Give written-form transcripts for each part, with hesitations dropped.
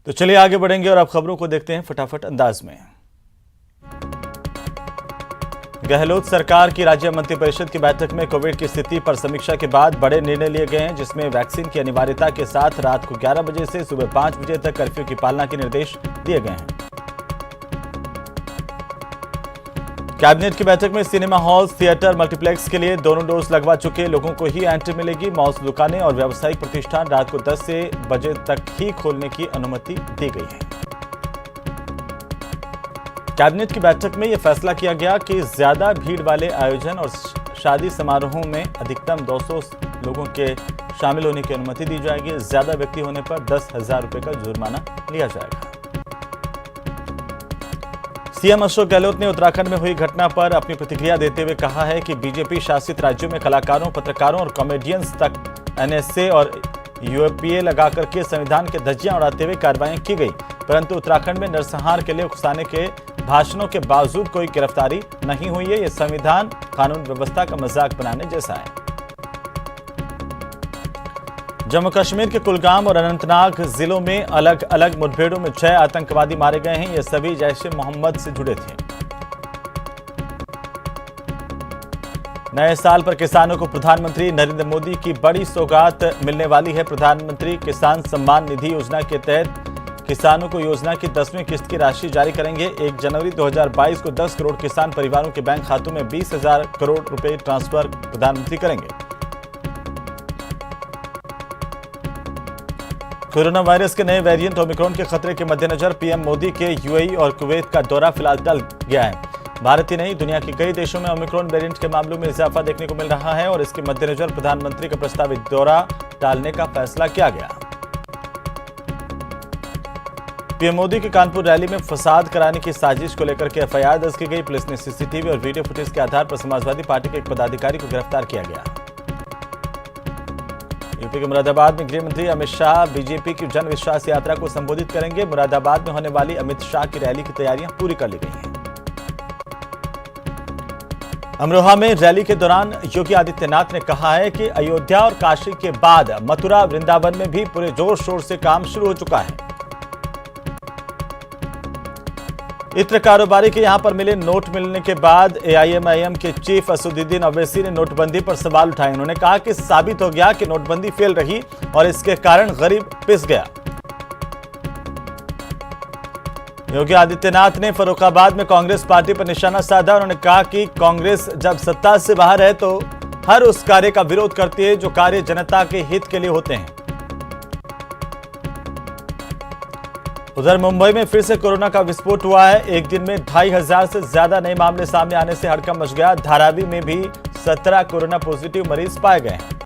तो चलिए आगे बढ़ेंगे और अब खबरों को देखते हैं फटाफट अंदाज में। गहलोत सरकार की राज्य मंत्रिपरिषद की बैठक में कोविड की स्थिति पर समीक्षा के बाद बड़े निर्णय लिए गए हैं, जिसमें वैक्सीन की अनिवार्यता के साथ रात को 11 बजे से सुबह 5 बजे तक कर्फ्यू की पालना के निर्देश दिए गए हैं। कैबिनेट की बैठक में सिनेमा हॉल, थिएटर, मल्टीप्लेक्स के लिए दोनों डोज लगवा चुके लोगों को ही एंट्री मिलेगी। मॉल्स, दुकानें और व्यावसायिक प्रतिष्ठान रात को 10 बजे तक ही खोलने की अनुमति दी गई है। कैबिनेट की बैठक में यह फैसला किया गया कि ज्यादा भीड़ वाले आयोजन और शादी समारोहों में अधिकतम 200 लोगों के शामिल होने की अनुमति दी जाएगी। ज्यादा व्यक्ति होने पर 10,000 रुपए का जुर्माना लिया जाएगा। सीएम अशोक गहलोत ने उत्तराखंड में हुई घटना पर अपनी प्रतिक्रिया देते हुए कहा है कि बीजेपी शासित राज्यों में कलाकारों, पत्रकारों और कॉमेडियंस तक एनएसए और यूएपीए लगाकर के संविधान के धज्जियां उड़ाते हुए कार्रवाई की गई, परंतु उत्तराखंड में नरसंहार के लिए उकसाने के भाषणों के बावजूद कोई गिरफ्तारी नहीं हुई है। यह संविधान कानून व्यवस्था का मजाक बनाने जैसा है। जम्मू कश्मीर के कुलगाम और अनंतनाग जिलों में अलग अलग मुठभेड़ों में 6 आतंकवादी मारे गए हैं। ये सभी जैश-ए-मोहम्मद से जुड़े थे। नए साल पर किसानों को प्रधानमंत्री नरेंद्र मोदी की बड़ी सौगात मिलने वाली है। प्रधानमंत्री किसान सम्मान निधि योजना के तहत किसानों को योजना की 10वीं किस्त की राशि जारी करेंगे। 1 जनवरी 2022 को 10 करोड़ किसान परिवारों के बैंक खातों में 20,000 करोड़ रुपए ट्रांसफर प्रधानमंत्री करेंगे। कोरोना वायरस के नए वेरिएंट ओमिक्रॉन के खतरे के मद्देनजर पीएम मोदी के यूएई और कुवैत का दौरा फिलहाल टल गया है। भारत ही नहीं, दुनिया के कई देशों में ओमिक्रॉन वेरिएंट के मामलों में इजाफा देखने को मिल रहा है और इसके मद्देनजर प्रधानमंत्री का प्रस्तावित दौरा टालने का फैसला किया गया। पीएम मोदी की कानपुर रैली में फसाद कराने की साजिश को लेकर के एफआईआर दर्ज की गई। पुलिस ने सीसीटीवी और वीडियो फुटेज के आधार पर समाजवादी पार्टी के एक पदाधिकारी को गिरफ्तार किया गया। यूपी के मुरादाबाद में गृह मंत्री अमित शाह बीजेपी की जन विश्वास यात्रा को संबोधित करेंगे। मुरादाबाद में होने वाली अमित शाह की रैली की तैयारियां पूरी कर ली गई हैं। अमरोहा में रैली के दौरान योगी आदित्यनाथ ने कहा है कि अयोध्या और काशी के बाद मथुरा, वृंदावन में भी पूरे जोर शोर से काम शुरू हो चुका है। इत्र कारोबारी के यहां पर मिले नोट मिलने के बाद एआईएमआईएम के चीफ असदुद्दीन ओवैसी ने नोटबंदी पर सवाल उठाए। उन्होंने कहा कि साबित हो गया कि नोटबंदी फेल रही और इसके कारण गरीब पिस गया। योगी आदित्यनाथ ने फर्रुखाबाद में कांग्रेस पार्टी पर निशाना साधा। उन्होंने कहा कि कांग्रेस जब सत्ता से बाहर है तो हर उस कार्य का विरोध करती है जो कार्य जनता के हित के लिए होते हैं। उधर मुंबई में फिर से कोरोना का विस्फोट हुआ है। एक दिन में 2,500 से ज्यादा नए मामले सामने आने से हड़कंप मच गया। धारावी में भी 17 कोरोना पॉजिटिव मरीज पाए गए हैं।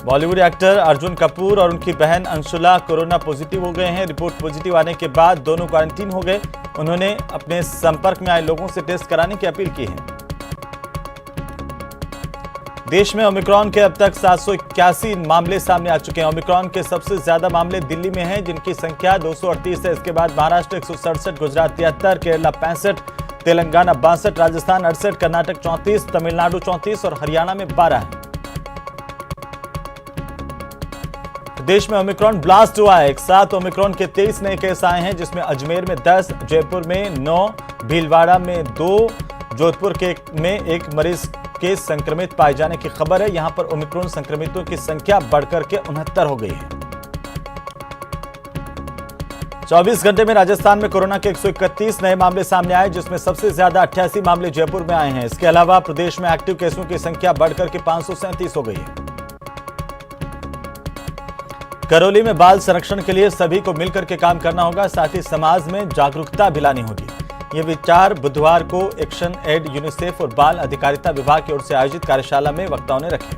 बॉलीवुड एक्टर अर्जुन कपूर और उनकी बहन अंशुला कोरोना पॉजिटिव हो गए हैं। रिपोर्ट पॉजिटिव आने के बाद दोनों क्वारंटीन हो गए। उन्होंने अपने संपर्क में आए लोगों से टेस्ट कराने की अपील की है। देश में ओमिक्रॉन के अब तक 781 मामले सामने आ चुके हैं। ओमिक्रॉन के सबसे ज्यादा मामले दिल्ली में हैं, जिनकी संख्या 238 है। इसके बाद महाराष्ट्र 167, गुजरात 73, केरला 65, तेलंगाना 62, राजस्थान 68, कर्नाटक 34, तमिलनाडु 34 और हरियाणा में 12 है। देश में ओमिक्रॉन ब्लास्ट हुआ है। एक साथ ओमिक्रॉन के 23 नए केस आए हैं, जिसमें अजमेर में 10, जयपुर में 9, भीलवाड़ा में 2, जोधपुर में 1 मरीज के संक्रमित पाए जाने की खबर है। यहां पर ओमिक्रॉन संक्रमितों की संख्या बढ़कर के 69 हो गई है। 24 घंटे में राजस्थान में कोरोना के 131 नए मामले सामने आए, जिसमें सबसे ज्यादा 88 मामले जयपुर में आए हैं। इसके अलावा प्रदेश में एक्टिव केसों की संख्या बढ़कर के 537 हो गई है। करौली में बाल संरक्षण के लिए सभी को मिलकर के काम करना होगा, साथ ही समाज में जागरूकता भी लानी होगी। ये विचार बुधवार को एक्शन एड, यूनिसेफ और बाल अधिकारिता विभाग की ओर से आयोजित कार्यशाला में वक्ताओं ने रखे।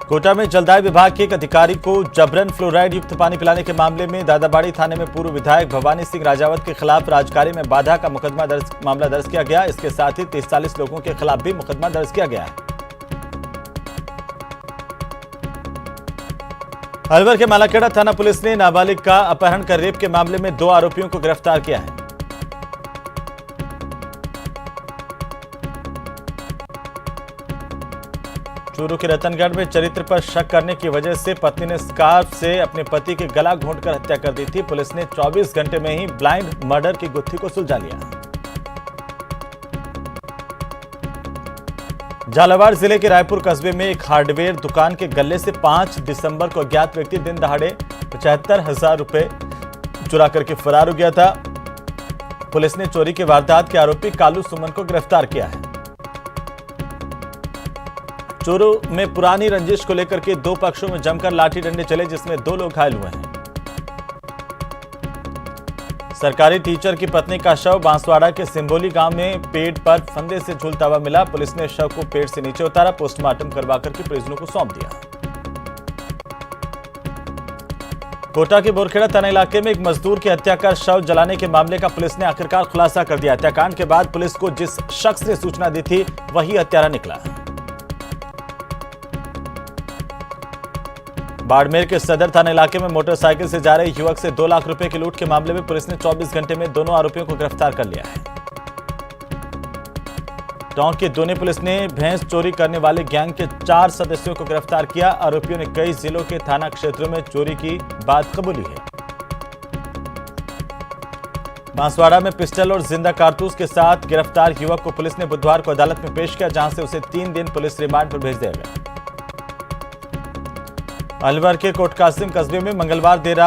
कोटा में जलदाय विभाग के एक अधिकारी को जबरन फ्लोराइड युक्त पानी पिलाने के मामले में दादाबाड़ी थाने में पूर्व विधायक भवानी सिंह राजावत के खिलाफ राजकार्य में बाधा का मामला दर्ज किया गया। इसके साथ ही 43 लोगों के खिलाफ भी मुकदमा दर्ज किया गया है। अलवर के मालाखेड़ा थाना पुलिस ने नाबालिग का अपहरण कर रेप के मामले में 2 आरोपियों को गिरफ्तार किया है। चूरू के रतनगढ़ में चरित्र पर शक करने की वजह से पत्नी ने स्कार्फ से अपने पति के गला घोंटकर हत्या कर दी थी। पुलिस ने 24 घंटे में ही ब्लाइंड मर्डर की गुत्थी को सुलझा लिया। झालावाड़ जिले के रायपुर कस्बे में एक हार्डवेयर दुकान के गल्ले से 5 दिसंबर को अज्ञात व्यक्ति दिन दहाड़े 75,000 रुपए चुरा करके फरार हो गया था। पुलिस ने चोरी के वारदात के आरोपी कालू सुमन को गिरफ्तार किया है। चूरू में पुरानी रंजिश को लेकर के दो पक्षों में जमकर लाठी डंडे चले, जिसमें 2 लोग घायल हुए हैं। सरकारी टीचर की पत्नी का शव बांसवाड़ा के सिंबोली गांव में पेड़ पर फंदे से झूलता हुआ मिला। पुलिस ने शव को पेड़ से नीचे उतारा, पोस्टमार्टम करवा करके परिजनों को सौंप दिया। कोटा के बोरखेड़ा थाना इलाके में एक मजदूर की हत्या कर शव जलाने के मामले का पुलिस ने आखिरकार खुलासा कर दिया। हत्याकांड के बाद पुलिस को जिस शख्स ने सूचना दी थी वही हत्यारा निकला। बाड़मेर के सदर थाना इलाके में मोटरसाइकिल से जा रहे युवक से 2 लाख रुपए की लूट के मामले में पुलिस ने 24 घंटे में दोनों आरोपियों को गिरफ्तार कर लिया है। टोंक के दोने पुलिस ने भैंस चोरी करने वाले गैंग के 4 सदस्यों को गिरफ्तार किया। आरोपियों ने कई जिलों के थाना क्षेत्रों में चोरी की बात कबूली है। बांसवाड़ा में पिस्टल और जिंदा कारतूस के साथ गिरफ्तार युवक को पुलिस ने बुधवार को अदालत में पेश किया, जहां से उसे 3 दिन पुलिस रिमांड पर भेज दिया गया। अलवर के कोटकासिम कस्बे में मंगलवार देर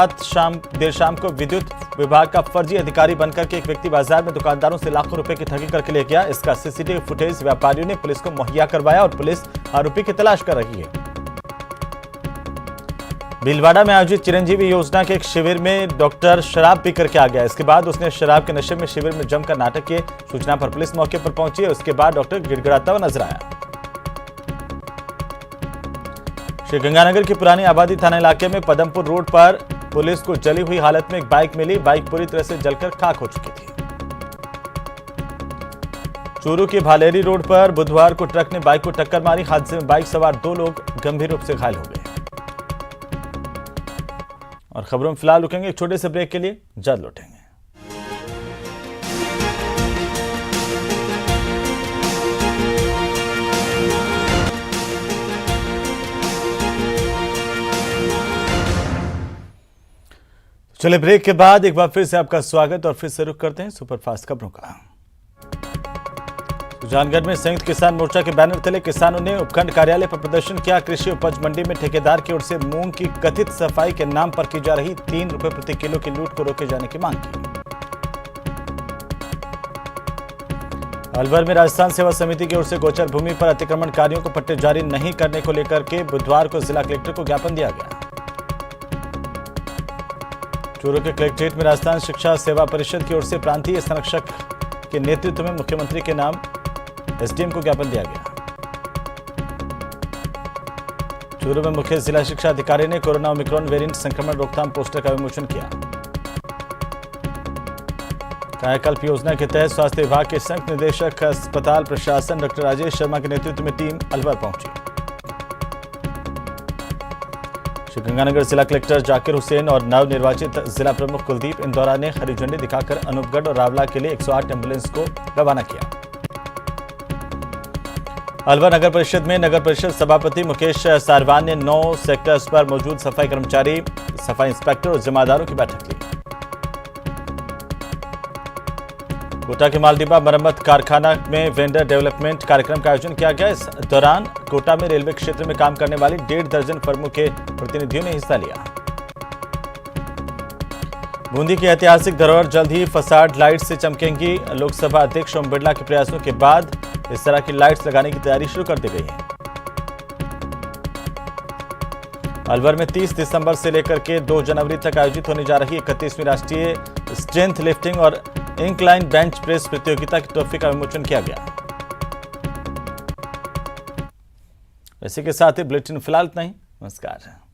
शाम को विद्युत विभाग का फर्जी अधिकारी बनकर के एक व्यक्ति बाजार में दुकानदारों से लाखों रुपए की ठगी करके ले गया। इसका सीसीटीवी फुटेज व्यापारियों ने पुलिस को मुहैया करवाया और पुलिस आरोपी की तलाश कर रही है। भीलवाड़ा में आयोजित चिरंजीवी योजना के एक शिविर में डॉक्टर शराब पी करके आ गया। इसके बाद उसने शराब के नशे में शिविर में जमकर नाटक किए। सूचना पर पुलिस मौके पर पहुंची है। उसके बाद डॉक्टर गिड़गिड़ाता हुआ नजर आया। श्रीगंगानगर की पुरानी आबादी थाना इलाके में पदमपुर रोड पर पुलिस को जली हुई हालत में एक बाइक मिली। बाइक पूरी तरह से जलकर खाक हो चुकी थी। चूरू के भालेरी रोड पर बुधवार को ट्रक ने बाइक को टक्कर मारी। हादसे में बाइक सवार 2 लोग गंभीर रूप से घायल हो गए। और खबरों में फिलहाल रुकेंगे एक छोटे से ब्रेक के लिए, जल्द लौटेंगे। चलिए ब्रेक के बाद एक बार फिर से आपका स्वागत और फिर से रुख करते हैं सुपरफास्ट खबरों का। सुजानगढ़ में संयुक्त किसान मोर्चा के बैनर तले किसानों ने उपखंड कार्यालय पर प्रदर्शन किया। कृषि उपज मंडी में ठेकेदार की ओर से मूंग की कथित सफाई के नाम पर की जा रही 3 रुपए प्रति किलो की लूट को रोके जाने की मांग की। अलवर में राजस्थान सेवा समिति की ओर से गोचर भूमि पर अतिक्रमणकारियों को पट्टे जारी नहीं करने को लेकर के बुधवार को जिला कलेक्टर को ज्ञापन दिया गया। चूरू के कलेक्ट्रेट में राजस्थान शिक्षा सेवा परिषद की ओर से प्रांतीय संरक्षक के नेतृत्व में मुख्यमंत्री के नाम एसडीएम को ज्ञापन दिया गया। चूरू में मुख्य जिला शिक्षा अधिकारी ने कोरोना ओमिक्रॉन वेरिएंट संक्रमण रोकथाम पोस्टर का विमोचन किया। कायाकल्प योजना के तहत स्वास्थ्य विभाग के संयुक्त निदेशक अस्पताल प्रशासन डॉक्टर राजेश शर्मा के नेतृत्व में टीम अलवर पहुंची। श्रीगंगानगर जिला कलेक्टर जाकिर हुसैन और नवनिर्वाचित जिला प्रमुख कुलदीप इंदौरा ने हरी झंडी दिखाकर अनूपगढ़ और रावला के लिए 108 एम्बुलेंस को रवाना किया। अलवर नगर परिषद में नगर परिषद सभापति मुकेश सारवान ने 9 सेक्टर्स पर मौजूद सफाई कर्मचारी, सफाई इंस्पेक्टर और जिम्मेदारों की बैठक ली। कोटा के मालदीबा मरम्मत कारखाना में वेंडर डेवलपमेंट कार्यक्रम का आयोजन किया गया। इस दौरान कोटा में रेलवे क्षेत्र में काम करने वाली 1.5 दर्जन फर्मों के प्रतिनिधियों ने हिस्सा लिया। बूंदी की ऐतिहासिक धरोहर जल्द ही फसाड लाइट से चमकेंगी। लोकसभा अध्यक्ष ओम बिरला के प्रयासों के बाद इस तरह की लाइट्स लगाने की तैयारी शुरू कर दी गई है। अलवर में 30 दिसंबर से लेकर के 2 जनवरी तक आयोजित होने जा रही 31वीं राष्ट्रीय स्ट्रेंथ लिफ्टिंग और इंक्लाइन बेंच प्रेस प्रतियोगिता की ट्रॉफी का विमोचन किया गया। इसी के साथ ही बुलेटिन फिलहाल इतना ही। नमस्कार।